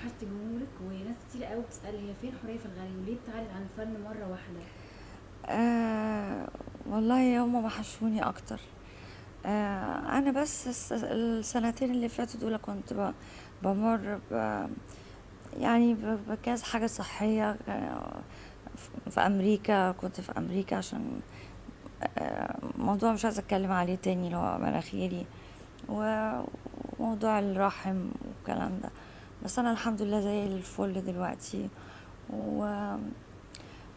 وحشت جمهورك، وناس كتير قوي بتسأل هي فين حورية في الغالي وليه بتعرض عن الفن مرة واحدة؟ آه والله هما وحشوني اكتر. انا بس السنتين اللي فاتوا دول كنت بمر يعني بكذا حاجة صحية. في امريكا، كنت في امريكا عشان موضوع مش عايزة اتكلم عليه تاني، اللي هو مناخيري وموضوع الرحم والكلام ده. بس انا الحمد لله زي الفل دلوقتي، و...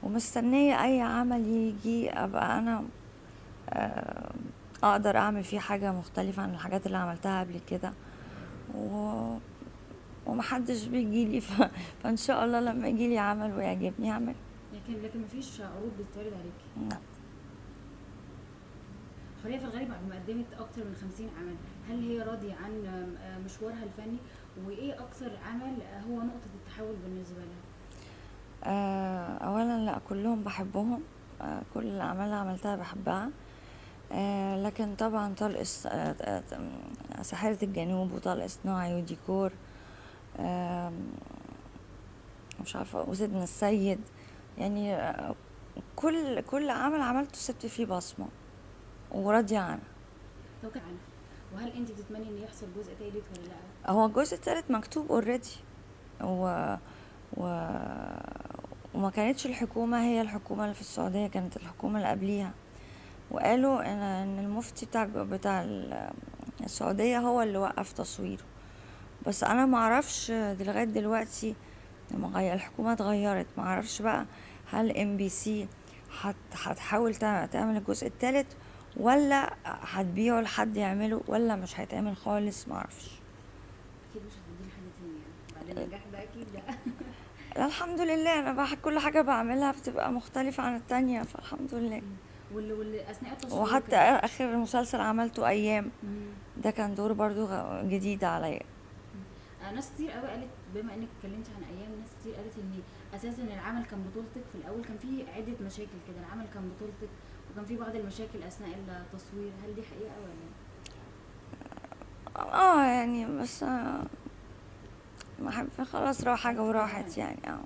ومستنية اي عمل يجي ابقى انا آه، اقدر اعمل فيه حاجة مختلفة عن الحاجات اللي عملتها قبل كده، و... ومحدش بيجيلي فان شاء الله لما يجيلي عمل ويعجبني اعمل. لكن مفيش عروض بتتعرض عليكي؟ لا. حورية في الغالي بعد ما قدمت اكتر من 50 عمل، هل هي راضية عن مشوارها الفني؟ وايه اكتر عمل هو نقطة التحول بالنسبة لها؟ اولا لا، كلهم بحبهم. كل الاعمال اللي عملتها بحبها. لكن طبعا طلق ساحرة الجنوب وطلق صناعي وديكور، آم، مش عارفة، وسيدنا السيد، يعني كل عمل عملته سبت فيه بصمة وراضية عنها. توقع عنها. وهل انت بتتمني ان يحصل جزء تالت ولا لا؟ هو الجزء التالت مكتوب اوريدي، و... و... وما كانتش الحكومة هي الحكومة اللي في السعودية، كانت الحكومة اللي قبليها، وقالوا ان المفتي بتاع السعودية هو اللي وقف تصويره. بس انا معرفش لغاية دلوقتي، الحكومة اتغيرت، معرفش بقى هل ام بي سي هتحاول تعمل الجزء الثالث، ولا هتبيعه لحد يعمله، ولا مش هيتعمل خالص، معرفش. اكيد مش هتدي لحد تاني يعني بعد النجاح ده، اكيد لا. الحمد لله، انا بقى كل حاجة بعملها بتبقى مختلفة عن التانية، فالحمد لله. واللي اثناء التصوير وحتى وكده. اخر مسلسل عملته ايام، مم. ده كان دور برضو جديد عليا. ناس كتير قوي قالت، بما انك اتكلمتي عن ايام، ناس كتير قالت ان اساسا العمل كان بطولتك في الاول، كان في عده مشاكل كده، العمل كان بطولتك وكان في بعض المشاكل اثناء التصوير، هل دي حقيقه ولا؟ يعني بس ما احب، خلاص راح حاجة عرفتي وراحت تتعاملي؟ يعني.